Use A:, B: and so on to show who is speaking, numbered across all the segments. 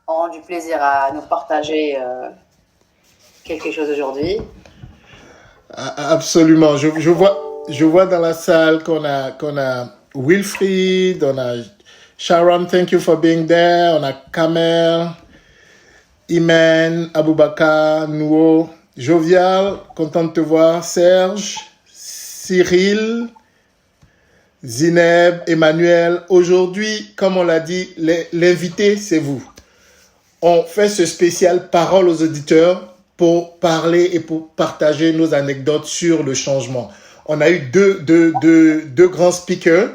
A: ont du plaisir à nous partager quelque chose aujourd'hui.
B: Absolument. Je vois dans la salle qu'on a Wilfried, on a Sharon, thank you for being there. On a Kamel, Imen, Aboubakar, Nouo, Jovial, content de te voir. Serge, Cyril, Zineb, Emmanuel. Aujourd'hui, comme on l'a dit, l'invité, c'est vous. On fait ce spécial parole aux auditeurs pour parler et pour partager nos anecdotes sur le changement. On a eu deux grands speakers,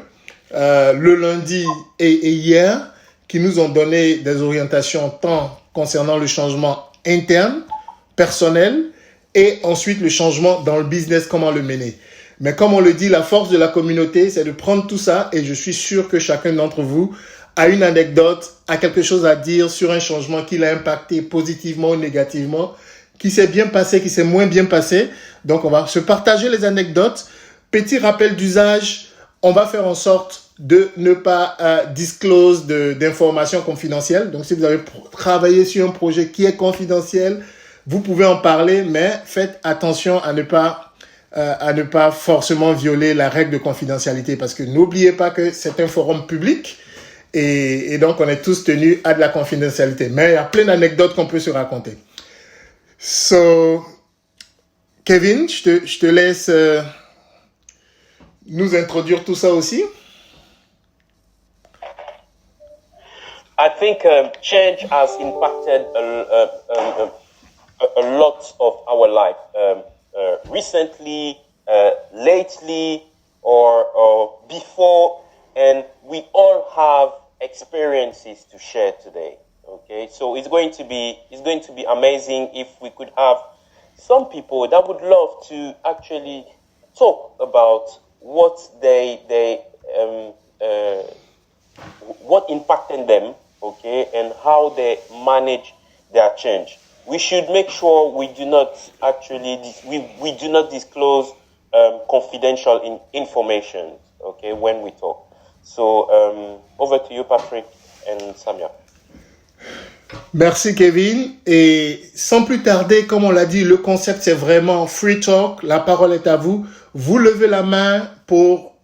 B: le lundi et hier, qui nous ont donné des orientations tant concernant le changement interne, personnel, et ensuite le changement dans le business, comment le mener. Mais comme on le dit, la force de la communauté, c'est de prendre tout ça, et je suis sûr que chacun d'entre vous a une anecdote, a quelque chose à dire sur un changement qui l'a impacté positivement ou négativement, qui s'est bien passé, qui s'est moins bien passé. Donc, on va se partager les anecdotes. Petit rappel d'usage, on va faire en sorte de ne pas disclose d'informations confidentielles. Donc, si vous avez travaillé sur un projet qui est confidentiel, vous pouvez en parler, mais faites attention à ne pas forcément violer la règle de confidentialité, parce que n'oubliez pas que c'est un forum public et donc on est tous tenus à de la confidentialité. Mais il y a plein d'anecdotes qu'on peut se raconter. So, Kevin, je te laisse nous introduire tout ça aussi.
C: I think change has impacted a lot of our life. Recently, lately, or before, and we all have experiences to share today. Okay, so it's going to be amazing if we could have some people that would love to actually talk about what what impacted them, okay, and how they manage their change. We should make sure we do not disclose confidential information, okay, when we talk. So over to you, Patrick and Samia.
B: Merci Kevin, et sans plus tarder, comme on l'a dit, le concept c'est vraiment free talk, la parole est à vous. Vous levez la main pour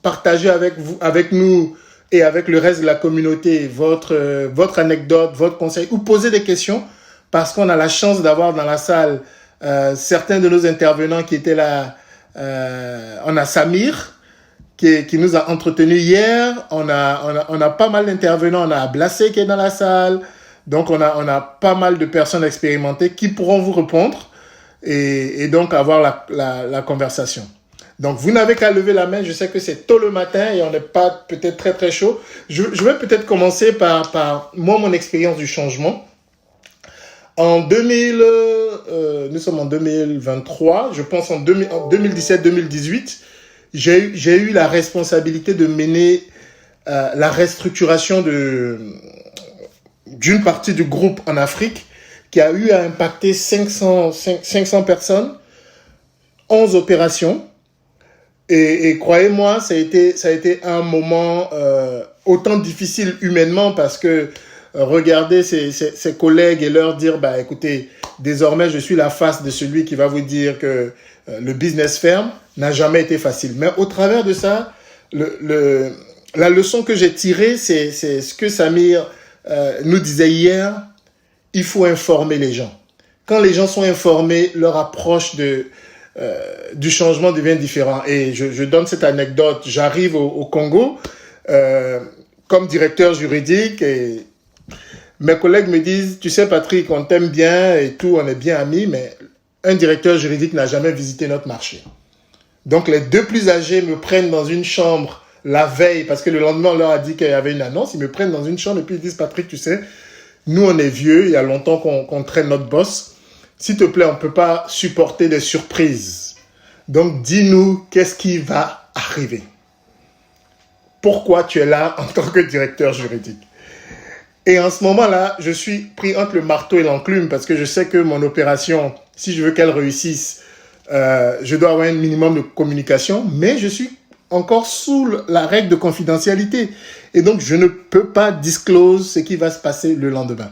B: partager avec nous et avec le reste de la communauté votre anecdote, votre conseil, ou poser des questions, parce qu'on a la chance d'avoir dans la salle certains de nos intervenants qui étaient là. On a Samir qui nous a entretenus hier, on a pas mal d'intervenants, on a Blasé qui est dans la salle. Donc, on a pas mal de personnes expérimentées qui pourront vous répondre et donc avoir la conversation. Donc, vous n'avez qu'à lever la main. Je sais que c'est tôt le matin et on n'est pas peut-être très, très chaud. Je vais peut-être commencer par moi, mon expérience du changement. Nous sommes en 2023. Je pense en 2017-2018, j'ai eu la responsabilité de mener la restructuration d'une partie du groupe en Afrique qui a eu à impacter 500 personnes, 11 opérations. Et croyez-moi, ça a été un moment autant difficile humainement parce que regarder ses collègues et leur dire, bah écoutez, désormais je suis la face de celui qui va vous dire que le business ferme, n'a jamais été facile. Mais au travers de ça, la leçon que j'ai tirée, c'est ce que Samir nous disait hier, il faut informer les gens. Quand les gens sont informés, leur approche du changement devient différente. Et je donne cette anecdote. J'arrive au Congo comme directeur juridique et mes collègues me disent, tu sais Patrick, on t'aime bien et tout, on est bien amis, mais un directeur juridique n'a jamais visité notre marché. Donc les deux plus âgés me prennent dans une chambre la veille, parce que le lendemain, on leur a dit qu'il y avait une annonce. Ils me prennent dans une chambre et puis ils disent, Patrick, tu sais, nous, on est vieux, il y a longtemps qu'on traîne notre boss. S'il te plaît, on ne peut pas supporter des surprises. Donc, dis-nous, qu'est-ce qui va arriver? Pourquoi tu es là en tant que directeur juridique? Et en ce moment-là, je suis pris entre le marteau et l'enclume parce que je sais que mon opération, si je veux qu'elle réussisse, je dois avoir un minimum de communication, mais je suis encore sous la règle de confidentialité. Et donc, je ne peux pas disclose ce qui va se passer le lendemain.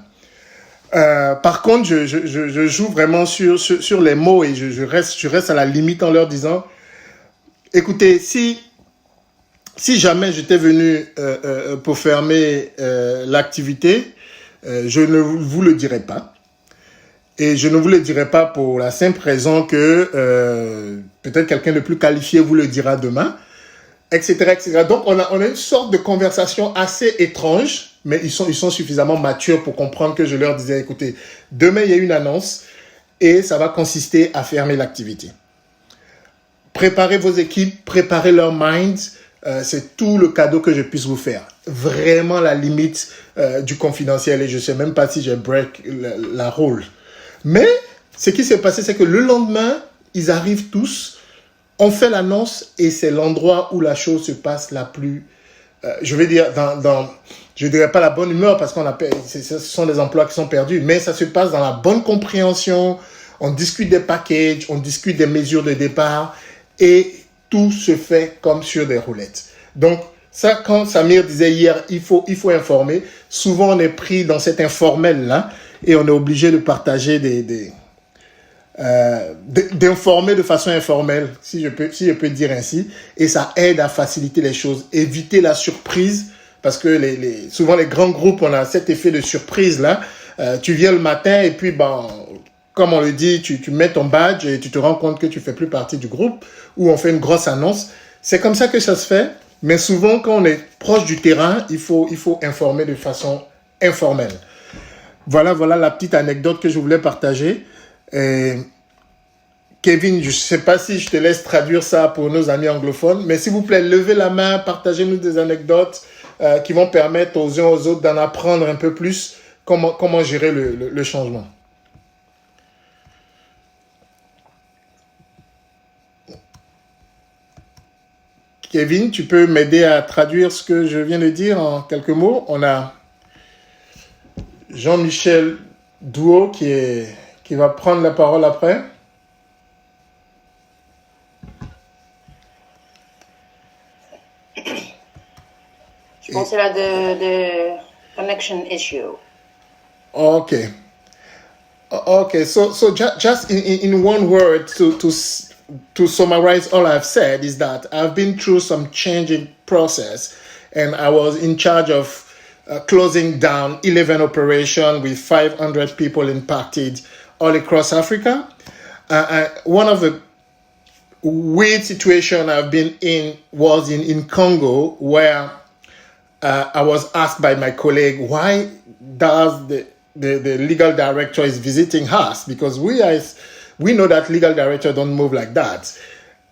B: Par contre, je joue vraiment sur les mots et je reste à la limite en leur disant, écoutez, si jamais j'étais venu pour fermer l'activité, je ne vous le dirais pas. Et je ne vous le dirai pas pour la simple raison que peut-être quelqu'un de plus qualifié vous le dira demain, etc., etc. Donc, on a une sorte de conversation assez étrange, mais ils sont suffisamment matures pour comprendre que je leur disais, écoutez, demain, il y a une annonce et ça va consister à fermer l'activité. Préparez vos équipes, préparez leur mind. C'est tout le cadeau que je puisse vous faire. Vraiment la limite du confidentiel et je ne sais même pas si j'ai break la rule. Mais ce qui s'est passé, c'est que le lendemain, ils arrivent tous, on fait l'annonce et c'est l'endroit où la chose se passe la plus, je vais dire, je ne dirais pas la bonne humeur parce ce sont des emplois qui sont perdus, mais ça se passe dans la bonne compréhension, on discute des packages, on discute des mesures de départ et tout se fait comme sur des roulettes. Donc, ça, quand Samir disait hier, il faut informer, souvent on est pris dans cet informel-là et on est obligé de partager d'informer de façon informelle, si je peux dire ainsi, et ça aide à faciliter les choses, éviter la surprise, parce que souvent les grands groupes, on a cet effet de surprise là, tu viens le matin et puis comme on le dit, tu mets ton badge et tu te rends compte que tu fais plus partie du groupe, ou on fait une grosse annonce. C'est comme ça que ça se fait, mais souvent quand on est proche du terrain, il faut informer de façon informelle. Voilà la petite anecdote que je voulais partager. Et Kevin, je ne sais pas si je te laisse traduire ça pour nos amis anglophones, mais s'il vous plaît, levez la main, partagez-nous des anecdotes qui vont permettre aux uns aux autres d'en apprendre un peu plus comment gérer le changement. Kevin, tu peux m'aider à traduire ce que je viens de dire en quelques mots. On a Jean-Michel Douot qui va prendre la parole après.
A: Je pense que c'est là de connection issue.
B: Okay. Okay. So just in one word to summarize all I've said is that I've been through some changing process, and I was in charge of closing down 11 operations with 500 people impacted all across Africa. One of the weird situation I've been in was in Congo, where I was asked by my colleague, why does the legal director is visiting us? Because we know that legal director don't move like that.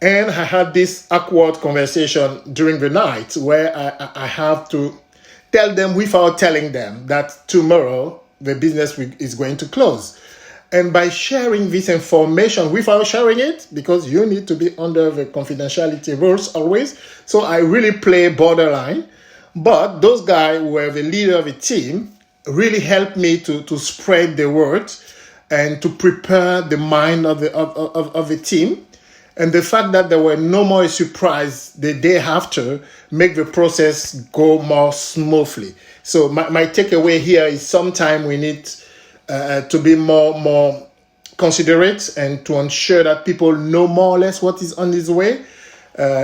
B: And I had this awkward conversation during the night where I have to tell them without telling them that tomorrow the business is going to close. And by sharing this information without sharing it, because you need to be under the confidentiality rules always, so I really play borderline. But those guys who were the leader of the team really helped me to spread the word and to prepare the mind of the team. And the fact that there were no more surprise the day after make the process go more smoothly. So my takeaway here is sometimes we need to be more considerate and to ensure that people know more or less what is on his way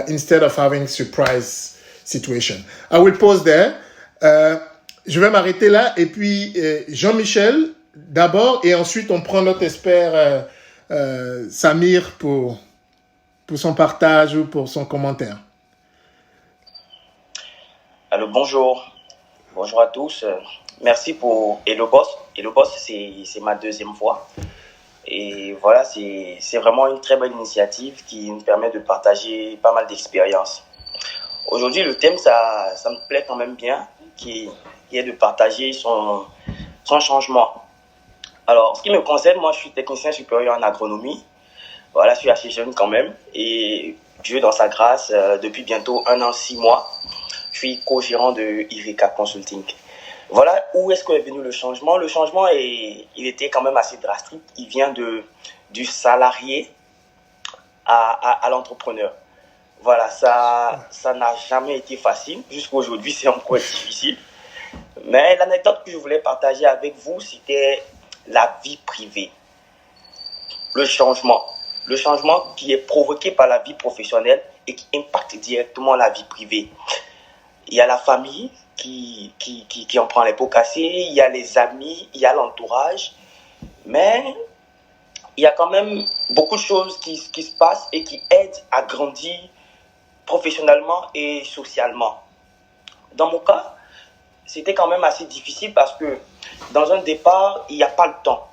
B: instead of having surprise situation. I will pause there. Je vais m'arrêter là et puis Jean-Michel d'abord et ensuite on prend notre expert Samir pour son partage ou pour son commentaire.
D: Alors bonjour à tous. Merci pour Hello Boss. Hello Boss, c'est ma deuxième fois. Et voilà, c'est vraiment une très bonne initiative qui nous permet de partager pas mal d'expériences. Aujourd'hui, le thème, ça me plaît quand même bien, qui est de partager son changement. Alors, ce qui me concerne, moi, je suis technicien supérieur en agronomie. Voilà, je suis assez jeune quand même. Et Dieu, dans sa grâce, depuis bientôt 1 an, 6 mois, je suis co-gérant de Iveka Consulting. Voilà où est-ce qu'est venu le changement. Le changement, il était quand même assez drastique. Il vient du salarié à l'entrepreneur. Voilà, ça n'a jamais été facile. Jusqu'à aujourd'hui, c'est encore difficile. Mais l'anecdote que je voulais partager avec vous, c'était la vie privée. Le changement qui est provoqué par la vie professionnelle et qui impacte directement la vie privée. Il y a la famille qui en prend les pots cassés, il y a les amis, il y a l'entourage, mais il y a quand même beaucoup de choses qui se passent et qui aident à grandir professionnellement et socialement. Dans mon cas, c'était quand même assez difficile parce que dans un départ, il n'y a pas le temps.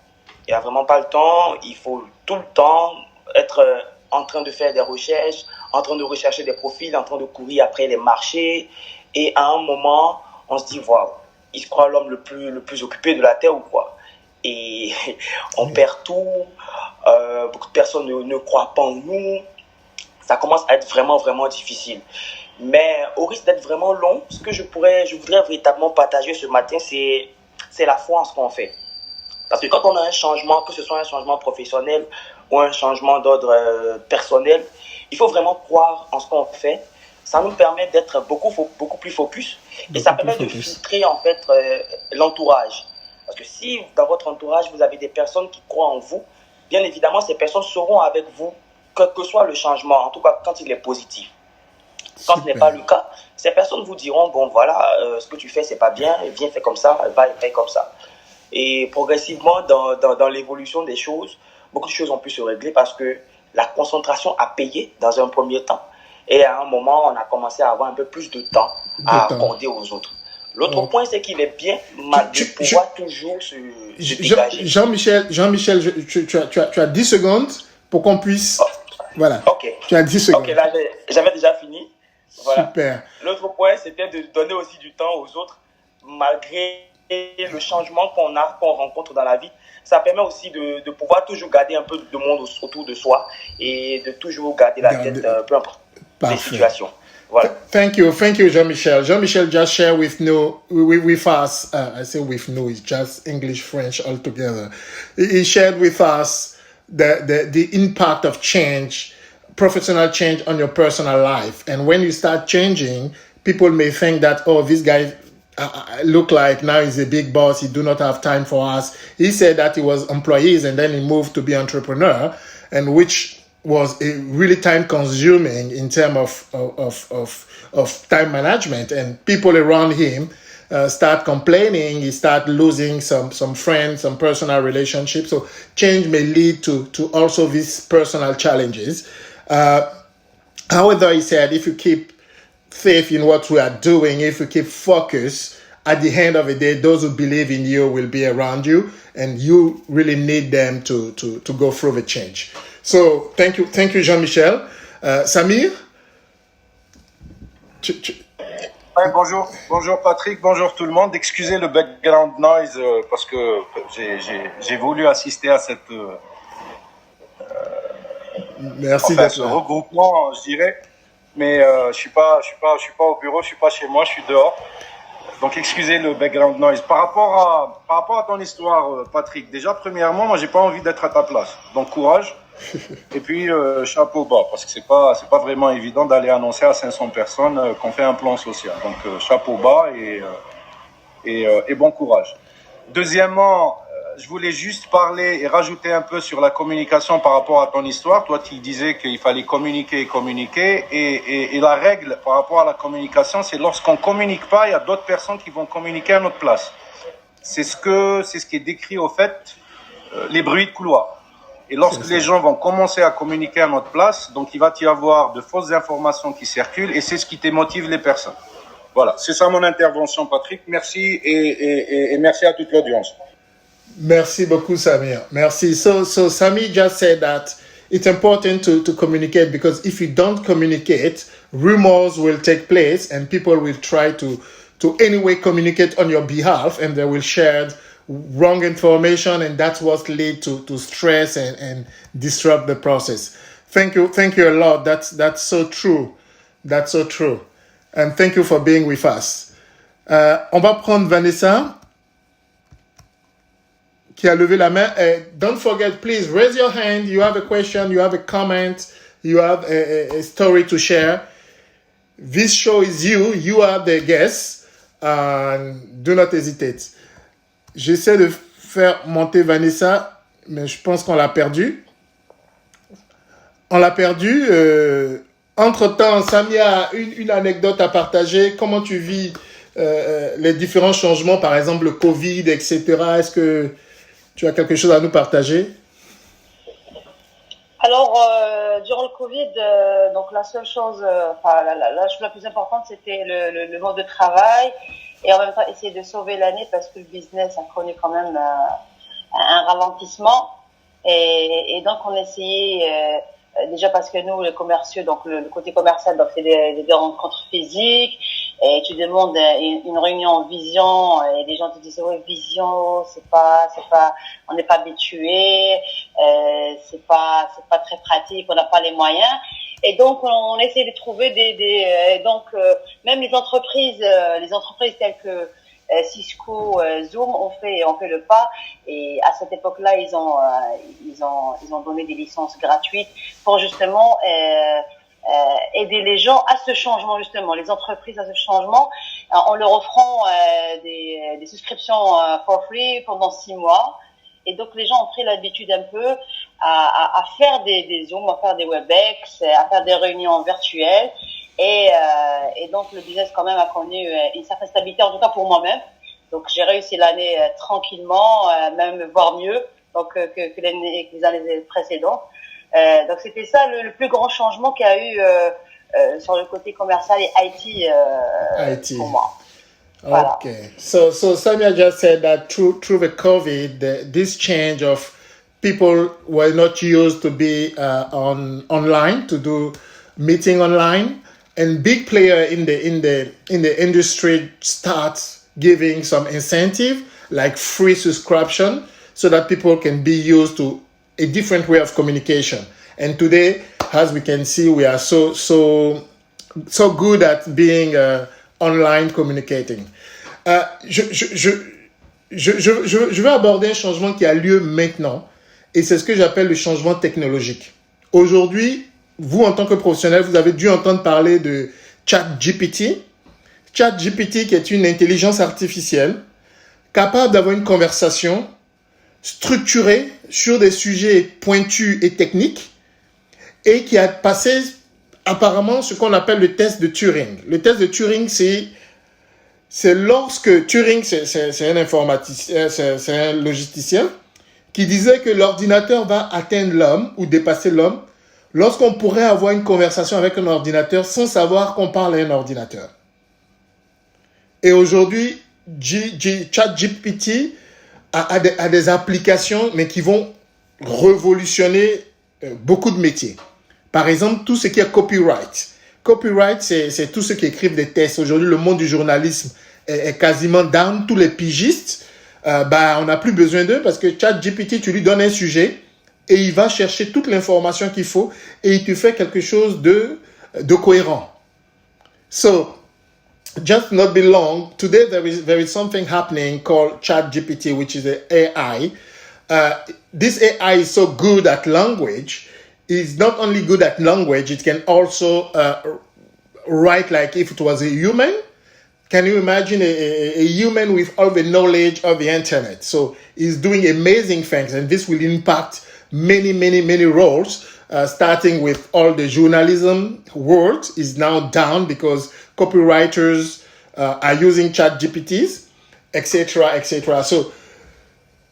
D: Il n'y a vraiment pas le temps. Il faut tout le temps être en train de faire des recherches, en train de rechercher des profils, en train de courir après les marchés. Et à un moment, on se dit, waouh, il se croit l'homme le plus occupé de la Terre ou quoi. Et on perd tout. Beaucoup de personnes ne croient pas en nous. Ça commence à être vraiment, vraiment difficile. Mais au risque d'être vraiment long, ce que je voudrais véritablement partager ce matin, c'est la foi en ce qu'on fait. Parce que quand on a un changement, que ce soit un changement professionnel ou un changement d'ordre personnel, il faut vraiment croire en ce qu'on fait. Ça nous permet d'être beaucoup plus focus et ça permet de filtrer en fait l'entourage. Parce que si dans votre entourage, vous avez des personnes qui croient en vous, bien évidemment, ces personnes seront avec vous, quel que soit le changement, en tout cas quand il est positif. Quand ce n'est pas le cas, ces personnes vous diront, bon voilà, ce que tu fais, c'est pas bien, viens, fais comme ça, va et fais comme ça. Et progressivement, dans l'évolution des choses, beaucoup de choses ont pu se régler parce que la concentration a payé dans un premier temps. Et à un moment, on a commencé à avoir un peu plus de temps à accorder aux autres. L'autre point, c'est qu'il est bien de pouvoir toujours se dégager.
B: Jean-Michel, tu as 10 secondes pour qu'on puisse... Voilà.
D: Ok.
B: Tu as 10 secondes.
D: Ok, là, j'avais déjà fini. Voilà.
B: Super.
D: L'autre point, c'était de donner aussi du temps aux autres, malgré le changement qu'on rencontre dans la vie. Ça permet aussi de pouvoir toujours garder un peu de monde autour de soi et de toujours garder la tête, peu importe les situations. Voilà.
B: Thank you, Jean-Michel. Jean-Michel just shared with us. I say with no, it's just English, French all together. He shared with us the impact of change, professional change on your personal life. And when you start changing, people may think that, oh, this guy look like now he's a big boss. He do not have time for us. He said that he was employees and then he moved to be entrepreneur, and which was really time consuming in terms of time management, and people around him start complaining. He start losing some friends, some personal relationships. So change may lead to also these personal challenges. However, he said, if you keep faith in what we are doing, if you keep focus, at the end of the day, those who believe in you will be around you, and you really need them to go through the change. So thank you, Jean-Michel. Samir?
E: Ouais, bonjour Patrick, bonjour tout le monde. Excusez le background noise parce que j'ai voulu assister à cette ce regroupement, je dirais. Mais je suis pas au bureau, je suis pas chez moi, je suis dehors. Donc excusez le background noise. Par rapport à ton histoire, Patrick, déjà premièrement, moi j'ai pas envie d'être à ta place. Donc courage. Et puis chapeau bas, parce que c'est pas vraiment évident d'aller annoncer à 500 personnes qu'on fait un plan social. Donc chapeau bas et bon courage. Deuxièmement, je voulais juste parler et rajouter un peu sur la communication par rapport à ton histoire. Toi, tu disais qu'il fallait communiquer et la règle par rapport à la communication, c'est lorsqu'on communique pas, il y a d'autres personnes qui vont communiquer à notre place. C'est ce qui est décrit au fait, les bruits de couloir. Et lorsque les gens vont commencer à communiquer à notre place, donc il va y avoir de fausses informations qui circulent et c'est ce qui démotive les personnes. Voilà, c'est ça mon intervention, Patrick. Merci et merci à toute l'audience.
B: Merci beaucoup, Samir. Merci. So Samir just said that it's important to communicate, because if you don't communicate, rumors will take place and people will try to anyway communicate on your behalf, and they will share wrong information, and that's what leads to stress and disrupt the process. Thank you a lot. That's so true. That's so true. And thank you for being with us. On va prendre Vanessa, qui a levé la main. Don't forget, please raise your hand. You have a question, you have a comment, you have a story to share. This show is you. You are the guest. Do not hesitate. J'essaie de faire monter Vanessa, mais je pense qu'on l'a perdue. On l'a perdue. Entre-temps, Samia, une anecdote à partager. Comment tu vis les différents changements, par exemple le Covid, etc. Est-ce que tu as quelque chose à nous partager?
A: Alors, durant le Covid, donc la seule chose, la chose la plus importante, c'était le mode de travail et en même temps essayer de sauver l'année parce que le business a connu quand même un ralentissement. Et donc, on essayait, déjà parce que nous, les commerciaux, donc le côté commercial, donc c'est des rencontres physiques et tu demandes une réunion en vision et les gens te disent ouais, vision, c'est pas, on n'est pas habitué, c'est pas très pratique, on n'a pas les moyens. Et donc, on essaie de trouver même les entreprises telles que Cisco, Zoom ont fait le pas. Et à cette époque-là, ils ont donné des licences gratuites pour justement aider les gens à ce changement, justement, les entreprises à ce changement, en leur offrant des souscriptions for free pendant 6 mois. Et donc, les gens ont pris l'habitude un peu à faire des Zooms, à faire des WebEx, à faire des réunions virtuelles. Et donc, le business, quand même, a connu une certaine stabilité, en tout cas pour moi-même. Donc, j'ai réussi l'année tranquillement, même voire mieux donc, que les années précédentes. Donc, c'était ça le plus grand changement qu'il y a eu sur le côté commercial et IT. Pour moi. Voilà.
B: Okay, so Samia just said that through the COVID, this change of people were not used to be online to do meeting online, and big player in the industry starts giving some incentive like free subscription so that people can be used to a different way of communication. And today, as we can see, we are so good at being online communicating. Je vais aborder un changement qui a lieu maintenant et c'est ce que j'appelle le changement technologique. Aujourd'hui, vous en tant que professionnel, vous avez dû entendre parler de ChatGPT. ChatGPT qui est une intelligence artificielle capable d'avoir une conversation structurée sur des sujets pointus et techniques et qui a passé apparemment ce qu'on appelle le test de Turing. Le test de Turing, c'est lorsque Turing, c'est un informaticien, c'est un logisticien, qui disait que l'ordinateur va atteindre l'homme ou dépasser l'homme lorsqu'on pourrait avoir une conversation avec un ordinateur sans savoir qu'on parle à un ordinateur. Et aujourd'hui, ChatGPT a des applications, mais qui vont révolutionner beaucoup de métiers. Par exemple, tout ce qui est copyright. Copyright, c'est tous ceux qui écrivent des textes. Aujourd'hui, le monde du journalisme est quasiment down. Tous les pigistes, on n'a plus besoin d'eux parce que ChatGPT, tu lui donnes un sujet et il va chercher toute l'information qu'il faut et il te fait quelque chose de cohérent. So, just not be long. Today, there is something happening called ChatGPT, which is an AI. This AI is so good at language. It's not only good at language, it can also write like if it was a human. Can you imagine a human with all the knowledge of the internet? So it's doing amazing things, and this will impact many roles, starting with all the journalism world is now down because copywriters are using ChatGPTs, etc. So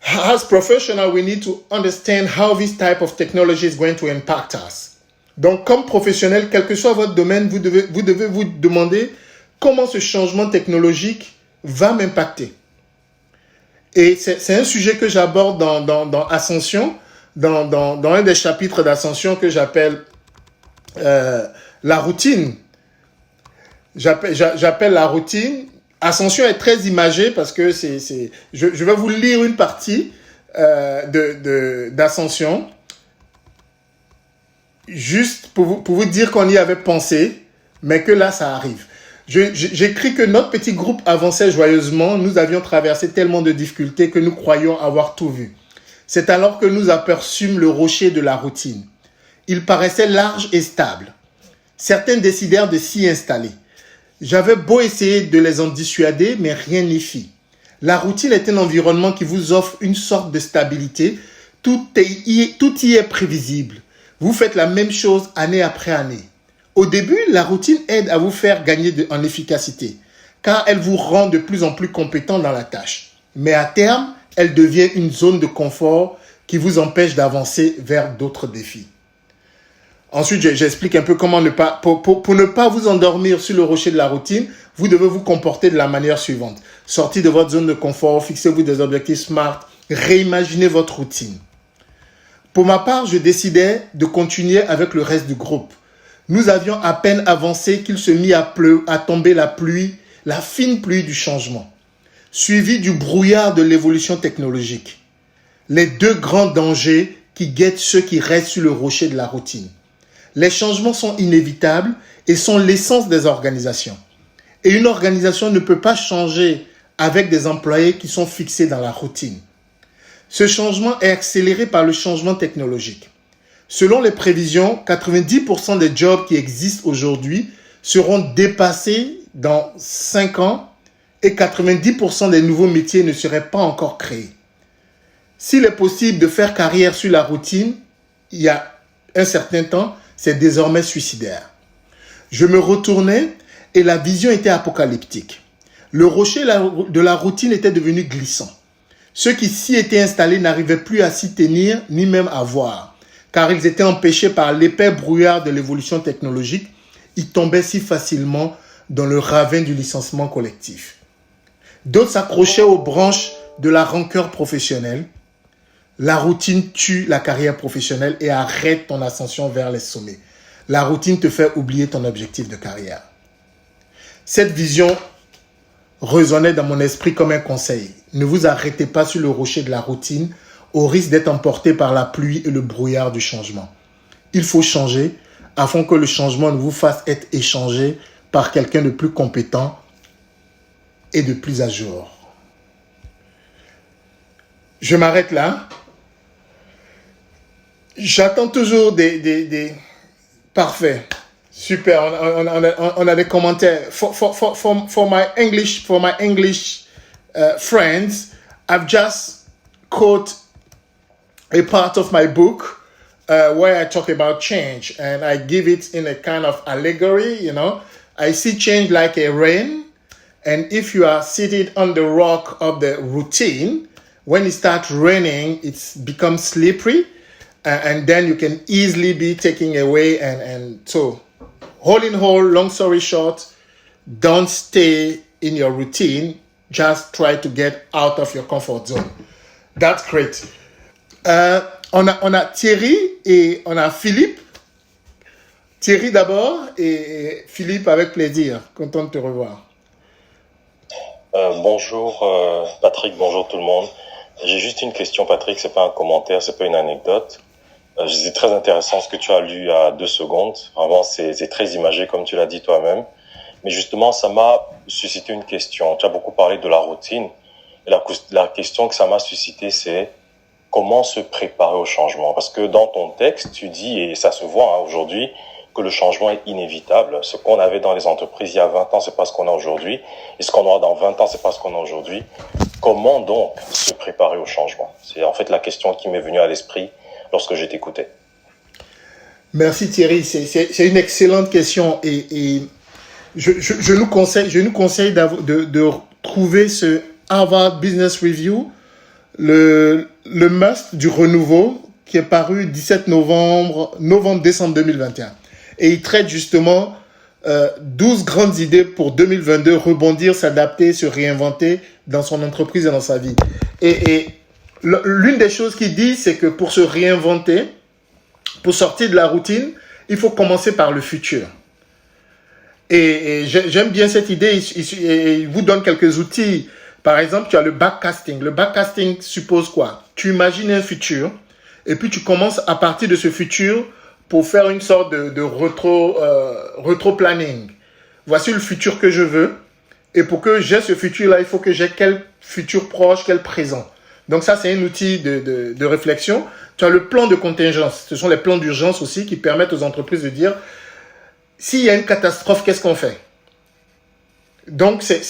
B: as professionals, we need to understand how this type of technology is going to impact us. Donc, comme professionnel, quel que soit votre domaine, vous devez vous demander comment ce changement technologique va m'impacter. Et c'est un sujet que j'aborde dans Ascension, dans un des chapitres d'Ascension que j'appelle la routine. J'appelle la routine. Ascension est très imagée parce que je vais vous lire une partie d'Ascension juste pour vous dire qu'on y avait pensé, mais que là, ça arrive. J'écris que notre petit groupe avançait joyeusement. Nous avions traversé tellement de difficultés que nous croyions avoir tout vu. C'est alors que nous aperçûmes le rocher de la routine. Il paraissait large et stable. Certains décidèrent de s'y installer. J'avais beau essayer de les en dissuader, mais rien n'y fit. La routine est un environnement qui vous offre une sorte de stabilité. Tout y est prévisible. Vous faites la même chose année après année. Au début, la routine aide à vous faire gagner en efficacité, car elle vous rend de plus en plus compétent dans la tâche. Mais à terme, elle devient une zone de confort qui vous empêche d'avancer vers d'autres défis. Ensuite, j'explique un peu comment pour ne pas vous endormir sur le rocher de la routine, vous devez vous comporter de la manière suivante. Sortez de votre zone de confort, fixez-vous des objectifs SMART, réimaginez votre routine. Pour ma part, je décidais de continuer avec le reste du groupe. Nous avions à peine avancé qu'il se mit à tomber la pluie, la fine pluie du changement, suivie du brouillard de l'évolution technologique. Les deux grands dangers qui guettent ceux qui restent sur le rocher de la routine. Les changements sont inévitables et sont l'essence des organisations. Et une organisation ne peut pas changer avec des employés qui sont fixés dans la routine. Ce changement est accéléré par le changement technologique. Selon les prévisions, 90% des jobs qui existent aujourd'hui seront dépassés dans 5 ans et 90% des nouveaux métiers ne seraient pas encore créés. S'il est possible de faire carrière sur la routine, il y a un certain temps, c'est désormais suicidaire. Je me retournais et la vision était apocalyptique. Le rocher de la routine était devenu glissant. Ceux qui s'y étaient installés n'arrivaient plus à s'y tenir ni même à voir, car ils étaient empêchés par l'épais brouillard de l'évolution technologique. Ils tombaient si facilement dans le ravin du licenciement collectif. D'autres s'accrochaient aux branches de la rancœur professionnelle. La routine tue la carrière professionnelle et arrête ton ascension vers les sommets. La routine te fait oublier ton objectif de carrière. Cette vision résonnait dans mon esprit comme un conseil. Ne vous arrêtez pas sur le rocher de la routine au risque d'être emporté par la pluie et le brouillard du changement. Il faut changer afin que le changement ne vous fasse être échangé par quelqu'un de plus compétent et de plus à jour. Je m'arrête là. J'attends toujours des... Parfait. Super. On a des commentaires. For my English friends, I've just quote a part of my book where I talk about change, and I give it in a kind of allegory. You know, I see change like a rain, and if you are seated on the rock of the routine, when it starts raining, it becomes slippery, and then you can easily be taken away. And so, all in all, long story short, don't stay in your routine. Just try to get out of your comfort zone. That's great. On a Thierry et on a Philippe. Thierry d'abord et Philippe avec plaisir. Content de te revoir.
F: Bonjour Patrick, bonjour tout le monde. J'ai juste une question Patrick, c'est pas un commentaire, c'est pas une anecdote. C'est très intéressant ce que tu as lu il y a 2 secondes. Vraiment, c'est très imagé comme tu l'as dit toi-même. Mais justement, ça m'a suscité une question. Tu as beaucoup parlé de la routine. Et la question que ça m'a suscité, c'est comment se préparer au changement. Parce que dans ton texte, tu dis, et ça se voit aujourd'hui, que le changement est inévitable. Ce qu'on avait dans les entreprises il y a 20 ans, c'est pas ce qu'on a aujourd'hui. Et ce qu'on aura dans 20 ans, c'est pas ce qu'on a aujourd'hui. Comment donc se préparer au changement? C'est en fait la question qui m'est venue à l'esprit lorsque je t'écoutais.
B: Merci Thierry, c'est une excellente question et je nous conseille de trouver ce Harvard Business Review, le must du renouveau qui est paru 17 novembre-décembre 2021. Et il traite justement 12 grandes idées pour 2022, rebondir, s'adapter, se réinventer dans son entreprise et dans sa vie. Et l'une des choses qu'il dit, c'est que pour se réinventer, pour sortir de la routine, il faut commencer par le futur. Et j'aime bien cette idée. Il vous donne quelques outils. Par exemple, tu as le backcasting. Le backcasting suppose quoi? Tu imagines un futur et puis tu commences à partir de ce futur pour faire une sorte de retro-planning. Voici le futur que je veux. Et pour que j'ai ce futur-là, il faut que j'ai quel futur proche, quel présent. Donc ça, c'est un outil de réflexion. Tu as le plan de contingence. Ce sont les plans d'urgence aussi qui permettent aux entreprises de dire, s'il y a une catastrophe, qu'est-ce qu'on fait? Donc, c'est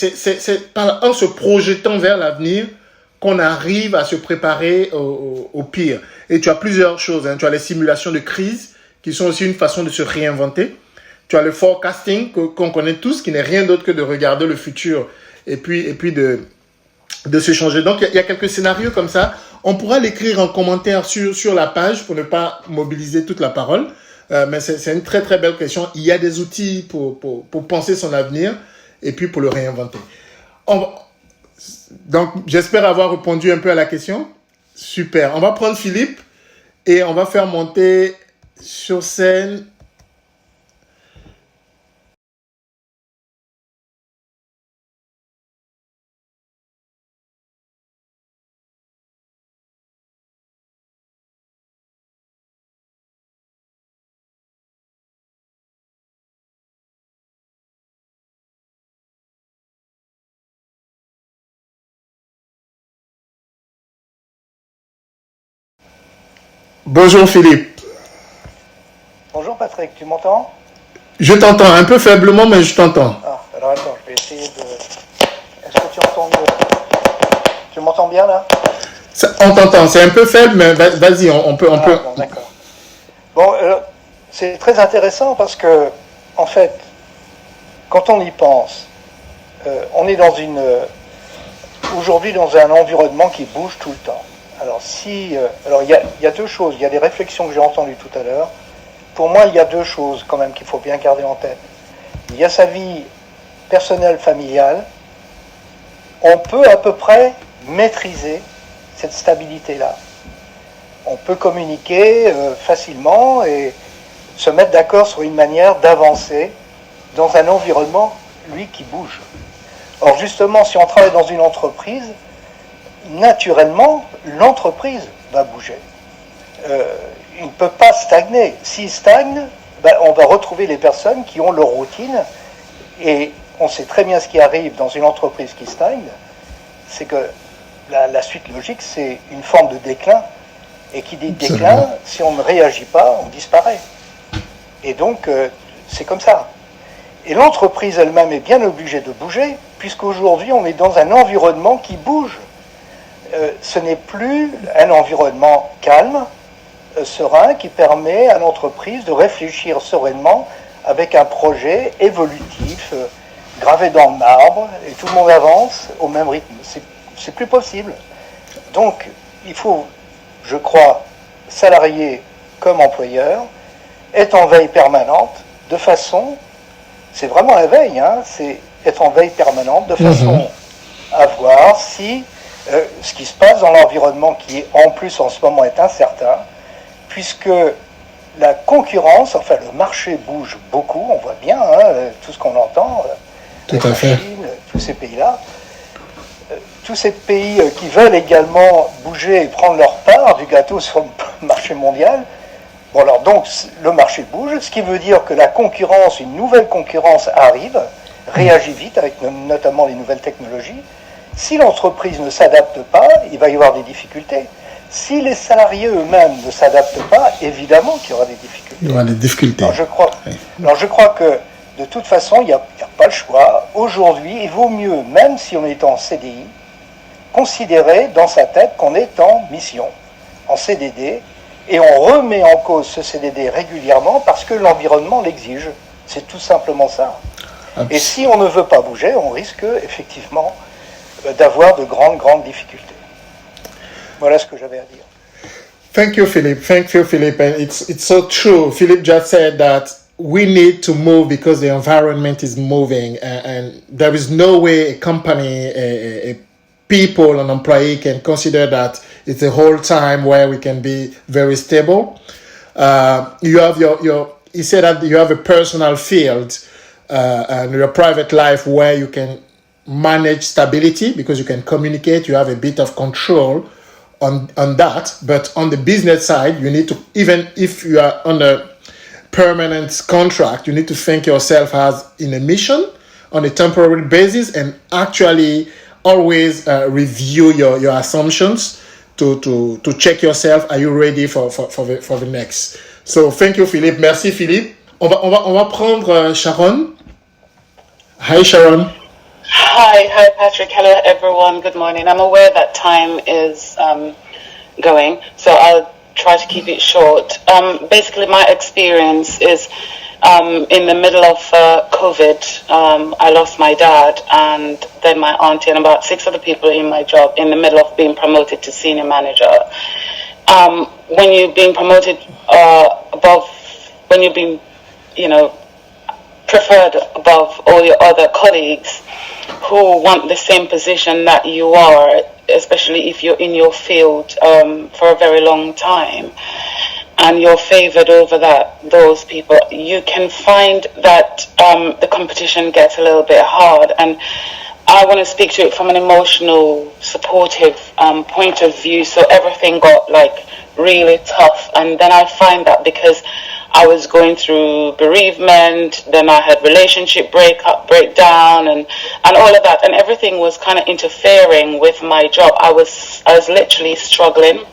B: en se projetant vers l'avenir qu'on arrive à se préparer au pire. Et tu as plusieurs choses. Hein. Tu as les simulations de crise, qui sont aussi une façon de se réinventer. Tu as le forecasting, qu'on connaît tous, qui n'est rien d'autre que de regarder le futur et puis de se changer. Donc, il y a quelques scénarios comme ça. On pourra l'écrire en commentaire sur la page pour ne pas mobiliser toute la parole. Mais c'est une très, très belle question. Il y a des outils pour penser son avenir et puis pour le réinventer. Donc, j'espère avoir répondu un peu à la question. Super. On va prendre Philippe et on va faire monter sur scène. Bonjour Philippe.
G: Bonjour Patrick, tu m'entends?
B: Je t'entends un peu faiblement, mais je t'entends.
G: Ah, alors attends, je vais essayer de... Est-ce que tu entends mieux? Tu m'entends bien là?
B: On t'entend, c'est un peu faible, mais vas-y, on peut...
G: Bon, d'accord. Bon, c'est très intéressant parce que, en fait, quand on y pense, on est aujourd'hui dans un environnement qui bouge tout le temps. Alors, il y a deux choses. Il y a des réflexions que j'ai entendues tout à l'heure. Pour moi, il y a deux choses quand même qu'il faut bien garder en tête. Il y a sa vie personnelle, familiale. On peut à peu près maîtriser cette stabilité-là. On peut communiquer facilement et se mettre d'accord sur une manière d'avancer dans un environnement, lui, qui bouge. Or, justement, si on travaille dans une entreprise, naturellement, l'entreprise va bouger. Il ne peut pas stagner. S'il stagne, on va retrouver les personnes qui ont leur routine. Et on sait très bien ce qui arrive dans une entreprise qui stagne. C'est que la suite logique, c'est une forme de déclin. Et qui dit déclin, si on ne réagit pas, on disparaît. Et donc, c'est comme ça. Et l'entreprise elle-même est bien obligée de bouger, puisqu'aujourd'hui, on est dans un environnement qui bouge. Ce n'est plus un environnement calme, serein, qui permet à l'entreprise de réfléchir sereinement avec un projet évolutif, gravé dans le marbre, et tout le monde avance au même rythme. C'est plus possible. Donc, il faut, je crois, salariés comme employeurs, être en veille permanente, de façon, c'est vraiment la veille, hein, c'est être en veille permanente, de façon à voir si ce qui se passe dans l'environnement, qui en plus en ce moment est incertain, puisque la concurrence, enfin le marché bouge beaucoup, on voit bien tout ce qu'on entend,
B: tout à fait.
G: Chine, tous ces pays-là, tous ces pays qui veulent également bouger et prendre leur part du gâteau sur le marché mondial. Bon alors donc le marché bouge, ce qui veut dire que la concurrence, une nouvelle concurrence arrive, réagit vite avec notamment les nouvelles technologies. Si l'entreprise ne s'adapte pas, il va y avoir des difficultés. Si les salariés eux-mêmes ne s'adaptent pas, évidemment qu'il y aura des difficultés.
B: Il y aura des difficultés.
G: Alors je crois que de toute façon, il n'y a pas le choix. Aujourd'hui, il vaut mieux, même si on est en CDI, considérer dans sa tête qu'on est en mission, en CDD, et on remet en cause ce CDD régulièrement parce que l'environnement l'exige. C'est tout simplement ça. Et si on ne veut pas bouger, on risque effectivement d'avoir de grandes difficultés. Voilà ce que j'avais à dire.
B: Thank you, Philip. Thank you, Philip. And it's so true. Philip just said that we need to move because the environment is moving, and there is no way a company, a people, an employee can consider that it's a whole time where we can be very stable. You have he said that you have a personal field and your private life where you can manage stability because you can communicate, you have a bit of control on that. But on the business side, you need to, even if you are on a permanent contract, you need to think yourself as in a mission on a temporary basis and actually always review your assumptions to check yourself. Are you ready for the next? So thank you, Philippe. Merci, Philippe. On va prendre Sharon. Hi, Sharon.
H: Hi, Patrick. Hello, everyone. Good morning. I'm aware that time is going, so I'll try to keep it short. Basically, my experience is in the middle of COVID. I lost my dad and then my auntie and about 6 other people in my job in the middle of being promoted to senior manager. When you're being promoted when you're being, preferred above all your other colleagues who want the same position that you are, especially if you're in your field for a very long time, and you're favored over those people, you can find that the competition gets a little bit hard. And I want to speak to it from an emotional, supportive point of view. So everything got really tough, and then I find that because I was going through bereavement, then I had relationship breakdown and all of that, and everything was kind of interfering with my job. I was literally struggling.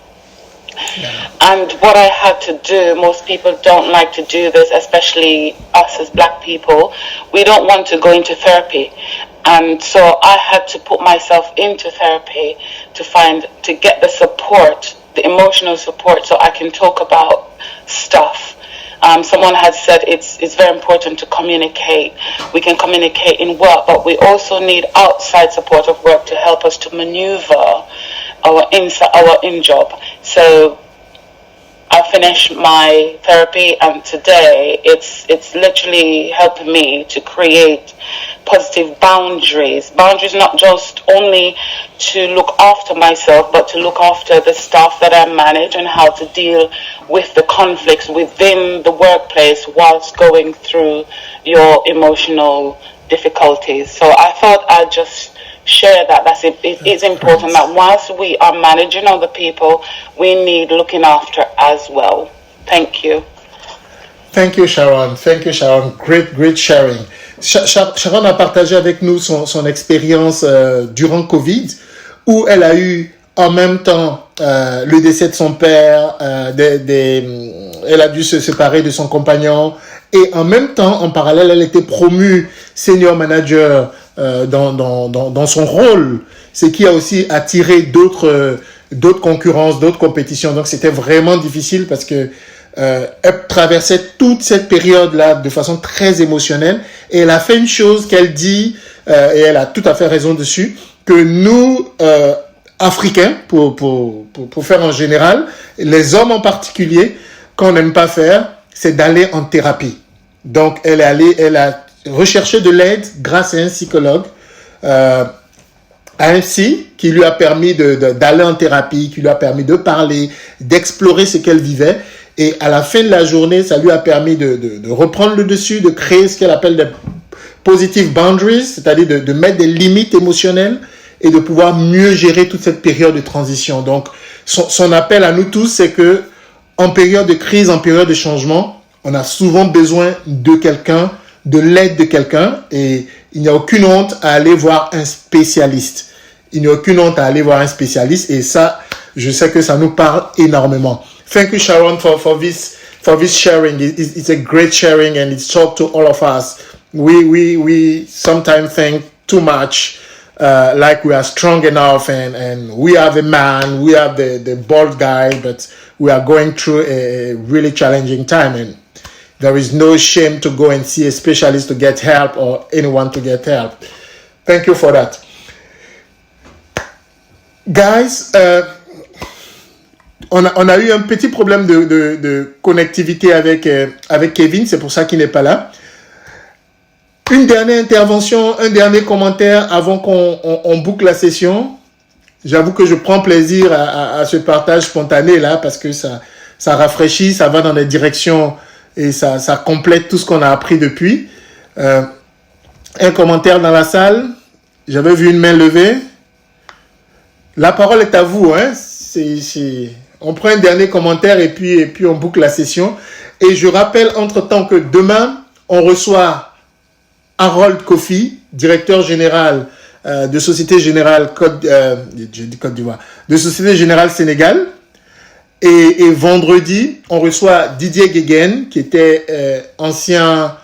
H: Yeah. And what I had to do, most people don't like to do this, especially us as black people, we don't want to go into therapy. And so I had to put myself into therapy to get the support, the emotional support, so I can talk about stuff. Someone had said it's very important to communicate. We can communicate in work, but we also need outside support of work to help us to maneuver our in-job. So I finished my therapy, and today it's literally helping me to create positive boundaries not just only to look after myself, but to look after the staff that I manage and how to deal with the conflicts within the workplace whilst going through your emotional difficulties. So I thought I'd just share that. It is important that whilst we are managing other people, we need looking after as well. Thank you.
B: Thank you, Sharon. Great sharing. Sharon a partagé avec nous son expérience durant Covid, où elle a eu en même temps le décès de son père, elle a dû se séparer de son compagnon, et en même temps, en parallèle, elle était promue senior manager dans son rôle, ce qui a aussi attiré d'autres concurrences, d'autres compétitions. Donc c'était vraiment difficile parce que elle traversait toute cette période-là de façon très émotionnelle, et elle a fait une chose qu'elle dit, et elle a tout à fait raison dessus, que nous, Africains, pour faire en général, les hommes en particulier, qu'on n'aime pas faire, c'est d'aller en thérapie. Donc elle a recherché de l'aide grâce à un psychologue, à un psy qui lui a permis d'aller en thérapie, qui lui a permis de parler, d'explorer ce qu'elle vivait. Et à la fin de la journée, ça lui a permis de reprendre le dessus, de créer ce qu'elle appelle des positive boundaries, c'est-à-dire de mettre des limites émotionnelles et de pouvoir mieux gérer toute cette période de transition. Donc, son appel à nous tous, c'est que en période de crise, en période de changement, on a souvent besoin de quelqu'un, de l'aide de quelqu'un, et il n'y a aucune honte à aller voir un spécialiste. Il n'y a aucune honte à aller voir un spécialiste, et ça, je sais que ça nous parle énormément. Thank you, Sharon, for this sharing. It's a great sharing, and it's talk to all of us. We sometimes think too much, like we are strong enough, and we are the man, we are the bald guy, but we are going through a really challenging time, and there is no shame to go and see a specialist to get help, or anyone to get help. Thank you for that. Guys, on a eu un petit problème de connectivité avec Kevin, c'est pour ça qu'il n'est pas là. Une dernière intervention, un dernier commentaire avant qu'on boucle la session. J'avoue que je prends plaisir à ce partage spontané là, parce que ça rafraîchit, ça va dans des directions et ça complète tout ce qu'on a appris depuis. Un commentaire dans la salle. J'avais vu une main levée. La parole est à vous, hein. On prend un dernier commentaire et puis on boucle la session. Et je rappelle entre-temps que demain, on reçoit Harold Kofi, directeur général de Société Générale Côte d'Ivoire, de Société Générale Sénégal. Et vendredi, on reçoit Didier Guéguen, qui était ancien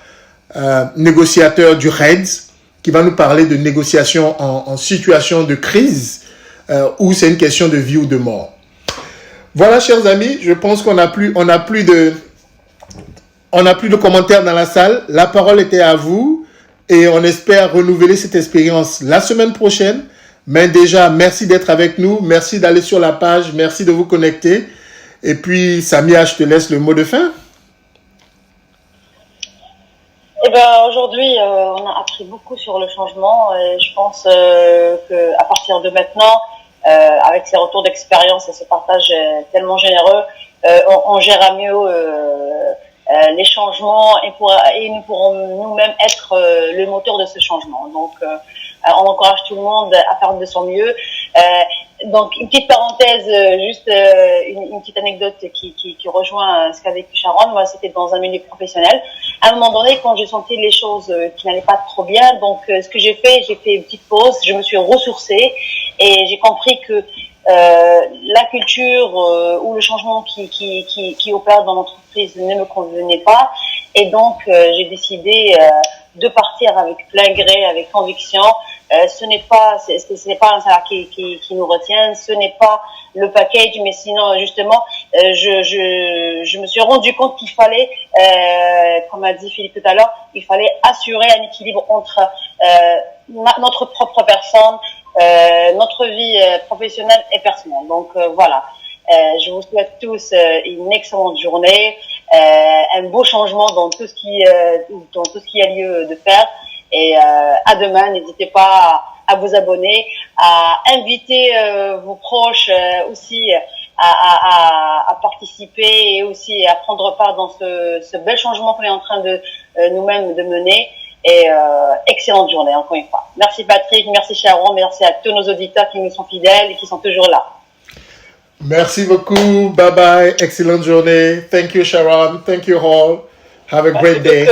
B: négociateur du REDS, qui va nous parler de négociation en situation de crise où c'est une question de vie ou de mort. Voilà, chers amis, je pense qu'on n'a plus de commentaires dans la salle. La parole était à vous et on espère renouveler cette expérience la semaine prochaine. Mais déjà, merci d'être avec nous, merci d'aller sur la page, merci de vous connecter. Et puis, Samia, je te laisse le mot de fin.
A: Eh ben, aujourd'hui, on a appris beaucoup sur le changement et je pense que à partir de maintenant, avec ces retours d'expérience et ce partage tellement généreux, on gérera mieux les changements et nous pourrons nous-mêmes être le moteur de ce changement. Donc, on encourage tout le monde à faire de son mieux. Donc, une petite parenthèse, juste une petite anecdote qui rejoint ce qu'a vécu Sharon. Moi, c'était dans un milieu professionnel. À un moment donné, quand j'ai senti les choses qui n'allaient pas trop bien, donc ce que j'ai fait une petite pause, je me suis ressourcée et j'ai compris que la culture ou le changement qui opère dans l'entreprise ne me convenait pas. Et donc, j'ai décidé de partir avec plein gré, avec conviction. Ce n'est pas un salaire qui nous retient, ce n'est pas le package, mais sinon, justement, je me suis rendu compte qu'il fallait, comme a dit Philippe tout à l'heure, il fallait assurer un équilibre entre notre propre personne, notre vie professionnelle et personnelle. Donc voilà, je vous souhaite tous une excellente journée, un beau changement dans tout ce qui a lieu de faire. Et à demain, n'hésitez pas à vous abonner, à inviter vos proches aussi à participer et aussi à prendre part dans ce bel changement qu'on est en train de nous-mêmes de mener. Et excellente journée encore une fois. Merci Patrick, merci Sharon, merci à tous nos auditeurs qui nous sont fidèles et qui sont toujours là.
B: Merci beaucoup, bye bye, excellente journée. Thank you Sharon, thank you all. Have a great day.